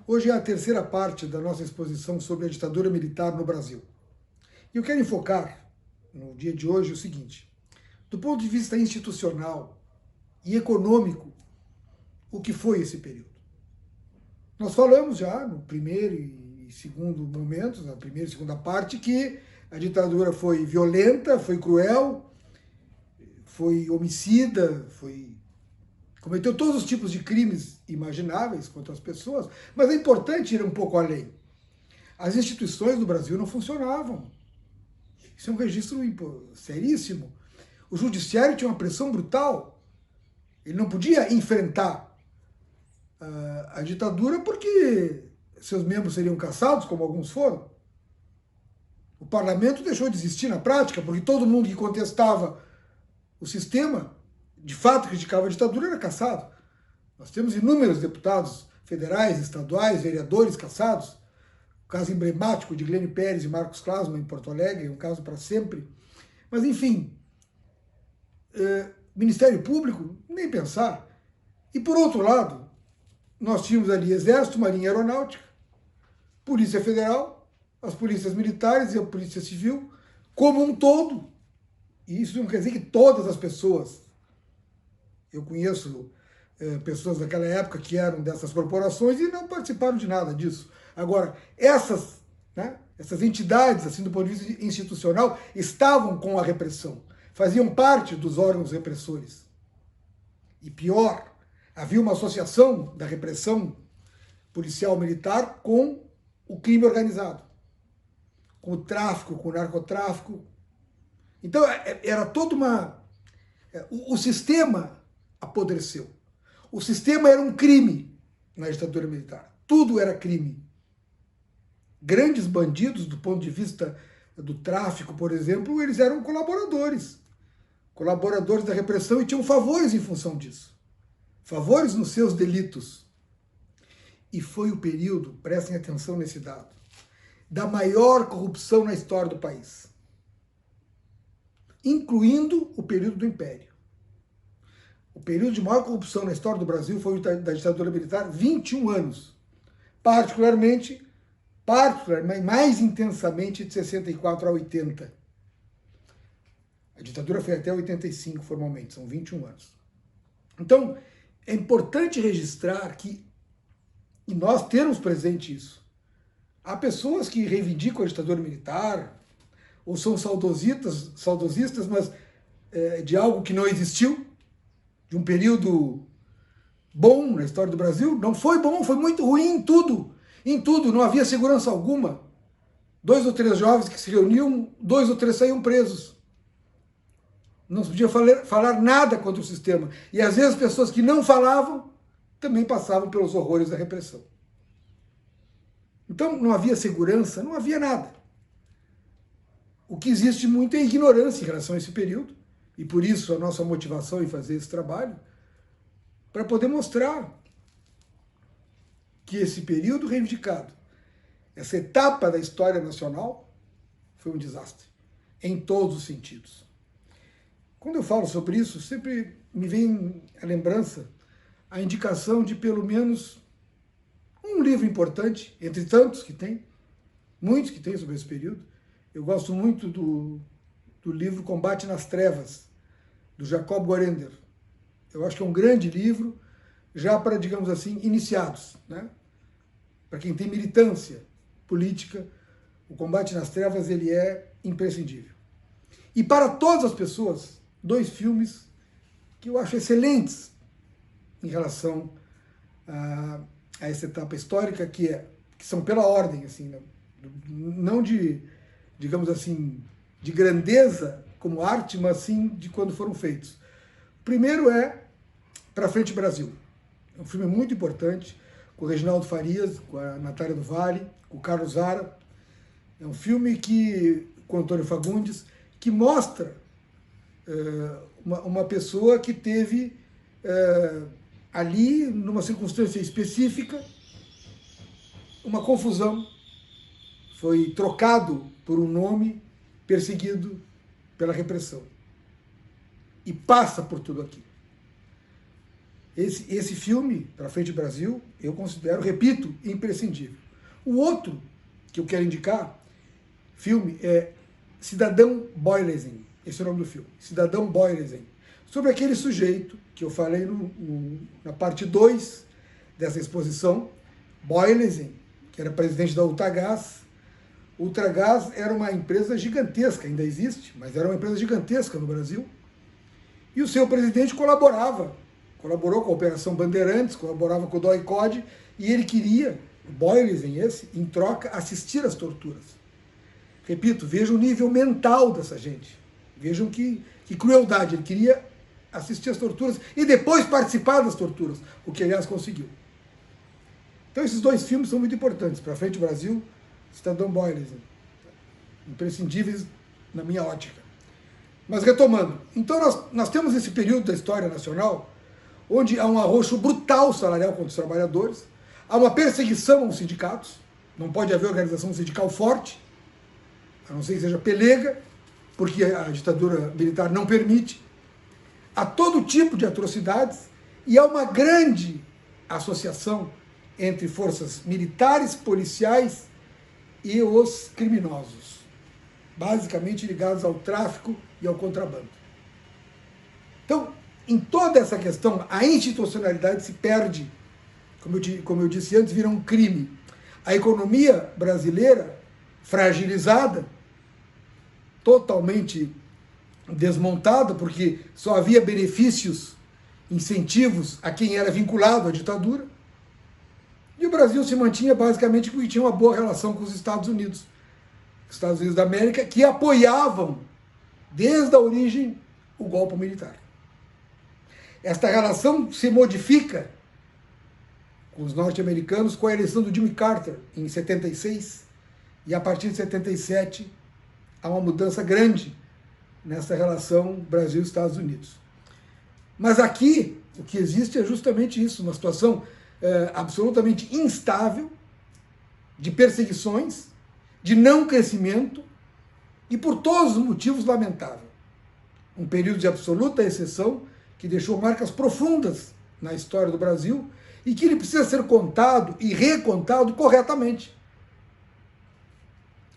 Hoje é a terceira parte da nossa exposição sobre a ditadura militar no Brasil. E eu quero enfocar, no dia de hoje, o seguinte: do ponto de vista institucional e econômico, o que foi esse período. Nós falamos já no primeiro e segundo momentos, na primeira e segunda parte, que a ditadura foi violenta, foi cruel, foi homicida, cometeu todos os tipos de crimes imagináveis contra as pessoas, mas é importante ir um pouco além. As instituições do Brasil não funcionavam. Isso é um registro seríssimo. O judiciário tinha uma pressão brutal. Ele não podia enfrentar a ditadura porque seus membros seriam caçados, como alguns foram. O parlamento deixou de existir na prática, porque todo mundo que contestava o sistema, de fato criticava a ditadura, era caçado. Nós temos inúmeros deputados federais, estaduais, vereadores caçados. O caso emblemático de Glênio Pérez e Marcos Klausmann em Porto Alegre, é um caso para sempre. Mas, enfim, Ministério Público, nem pensar. E, por outro lado, nós tínhamos ali Exército, Marinha e Aeronáutica, Polícia Federal, as polícias militares e a Polícia Civil, como um todo. E isso não quer dizer que todas as pessoas, eu conheço pessoas daquela época que eram dessas corporações e não participaram de nada disso. Agora, essas entidades, assim, do ponto de vista institucional, estavam com a repressão, faziam parte dos órgãos repressores. E pior, havia uma associação da repressão policial militar com o crime organizado, com o tráfico, com o narcotráfico. Então, era toda uma... O sistema apodreceu. O sistema era um crime na ditadura militar. Tudo era crime. Grandes bandidos, do ponto de vista do tráfico, por exemplo, eles eram colaboradores da repressão e tinham favores em função disso. Favores nos seus delitos. E foi o período, prestem atenção nesse dado, da maior corrupção na história do país, incluindo o período do Império. O período de maior corrupção na história do Brasil foi o da ditadura militar, 21 anos. Particularmente, mais intensamente, de 64 a 80. A ditadura foi até 85, formalmente, são 21 anos. Então, é importante registrar que, e nós termos presente isso, há pessoas que reivindicam a ditadura militar, ou são saudosistas, mas de algo que não existiu, de um período bom na história do Brasil. Não foi bom, foi muito ruim em tudo, não havia segurança alguma. 2 ou 3 jovens que se reuniam, 2 ou 3 saíam presos. Não se podia falar nada contra o sistema. E às vezes pessoas que não falavam também passavam pelos horrores da repressão. Então não havia segurança, não havia nada. O que existe muito é ignorância em relação a esse período, e por isso a nossa motivação em fazer esse trabalho, para poder mostrar que esse período reivindicado, essa etapa da história nacional, foi um desastre, em todos os sentidos. Quando eu falo sobre isso, sempre me vem a lembrança, a indicação de pelo menos um livro importante, entre tantos que tem, muitos que tem sobre esse período. Eu gosto muito do livro Combate nas Trevas, do Jacob Gorender. Eu acho que é um grande livro, já para, digamos assim, iniciados, né? Para quem tem militância política, o Combate nas Trevas ele é imprescindível. E para todas as pessoas, 2 filmes que eu acho excelentes em relação a essa etapa histórica, que são pela ordem, assim, não de, digamos assim, de grandeza como arte, mas sim de quando foram feitos. O primeiro é Pra Frente Brasil. É um filme muito importante, com o Reginaldo Farias, com a Natália do Vale, com o Carlos Zara. É um filme com o Antônio Fagundes, que mostra uma pessoa que teve ali, numa circunstância específica, uma confusão. Foi trocado por um nome, perseguido pela repressão. E passa por tudo aquilo. Esse filme, Pra Frente Brasil, eu considero, repito, imprescindível. O outro que eu quero indicar, filme, é Cidadão Boylesin. Esse é o nome do filme, Cidadão Boylesin. Sobre aquele sujeito que eu falei na parte 2 dessa exposição, Boylesin, que era presidente da Ultragaz. Ultragaz era uma empresa gigantesca, ainda existe, mas era uma empresa gigantesca no Brasil. E o seu presidente colaborou com a Operação Bandeirantes, colaborava com o DOI-CODE, e ele queria, o Boylesin em troca, assistir às torturas. Repito, vejam o nível mental dessa gente. Vejam que crueldade. Ele queria assistir às torturas e depois participar das torturas, o que, aliás, conseguiu. Então, esses dois filmes são muito importantes. Pra Frente Brasil, Cidadão Boylesin. Imprescindíveis na minha ótica. Mas retomando, então nós temos esse período da história nacional onde há um arroxo brutal salarial contra os trabalhadores, há uma perseguição aos sindicatos, não pode haver organização sindical forte, a não ser que seja pelega, porque a ditadura militar não permite, há todo tipo de atrocidades e há uma grande associação entre forças militares, policiais e os criminosos, basicamente ligados ao tráfico e ao contrabando. Então, em toda essa questão, a institucionalidade se perde, como eu disse antes, vira um crime. A economia brasileira, fragilizada, totalmente desmontada, porque só havia benefícios, incentivos a quem era vinculado à ditadura, e o Brasil se mantinha basicamente porque tinha uma boa relação com os Estados Unidos da América, que apoiavam, desde a origem, o golpe militar. Esta relação se modifica com os norte-americanos com a eleição do Jimmy Carter em 76, e a partir de 77 há uma mudança grande nessa relação Brasil-Estados Unidos. Mas aqui o que existe é justamente isso, uma situação absolutamente instável, de perseguições, de não crescimento e por todos os motivos lamentável. Um período de absoluta exceção que deixou marcas profundas na história do Brasil e que ele precisa ser contado e recontado corretamente.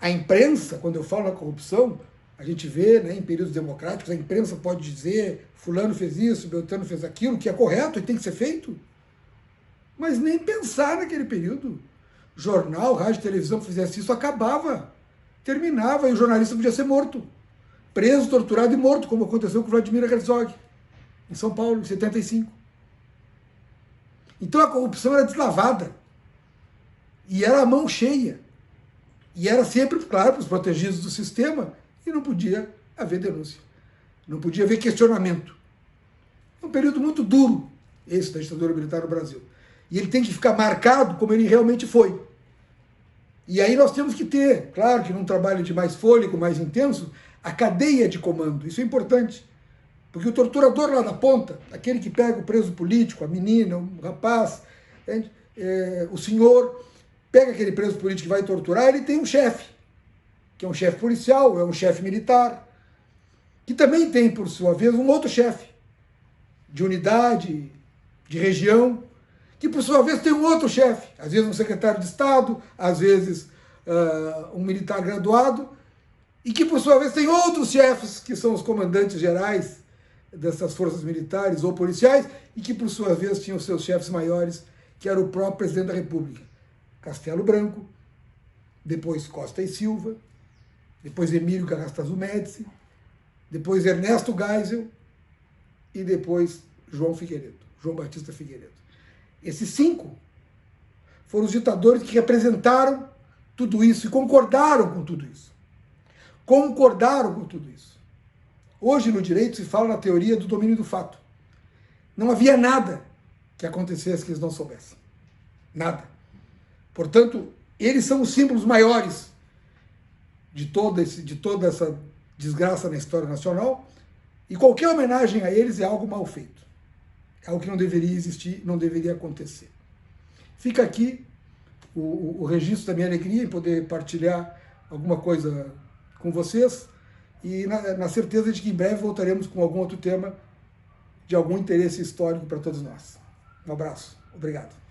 A imprensa, quando eu falo na corrupção, a gente vê, né, em períodos democráticos, a imprensa pode dizer fulano fez isso, Beltrano fez aquilo, que é correto e tem que ser feito, mas nem pensar naquele período. Jornal, rádio, televisão que fizesse isso, acabava, terminava, e o jornalista podia ser morto, preso, torturado e morto, como aconteceu com Vladimir Herzog, em São Paulo, em 75. Então a corrupção era deslavada, e era a mão cheia, e era sempre, claro, para os protegidos do sistema, e não podia haver denúncia, não podia haver questionamento. É um período muito duro, esse da ditadura militar no Brasil, e ele tem que ficar marcado como ele realmente foi. E aí nós temos que ter, claro que num trabalho de mais fôlego, mais intenso, a cadeia de comando, isso é importante. Porque o torturador lá na ponta, aquele que pega o preso político, a menina, o rapaz, o senhor, pega aquele preso político que vai torturar, ele tem um chefe, que é um chefe policial, é um chefe militar, que também tem, por sua vez, um outro chefe, de unidade, de região, que por sua vez tem um outro chefe, às vezes um secretário de Estado, às vezes um militar graduado, e que por sua vez tem outros chefes, que são os comandantes gerais dessas forças militares ou policiais, e que por sua vez tinham seus chefes maiores, que era o próprio presidente da República. Castelo Branco, depois Costa e Silva, depois Emílio Garrastazu Médici, depois Ernesto Geisel e depois João Batista Figueiredo. Esses 5 foram os ditadores que representaram tudo isso e concordaram com tudo isso. Concordaram com tudo isso. Hoje, no direito, se fala na teoria do domínio do fato. Não havia nada que acontecesse que eles não soubessem. Nada. Portanto, eles são os símbolos maiores de toda essa desgraça na história nacional, e qualquer homenagem a eles é algo mal feito. É algo que não deveria existir, não deveria acontecer. Fica aqui o registro da minha alegria em poder partilhar alguma coisa com vocês, e na certeza de que em breve voltaremos com algum outro tema de algum interesse histórico para todos nós. Um abraço. Obrigado.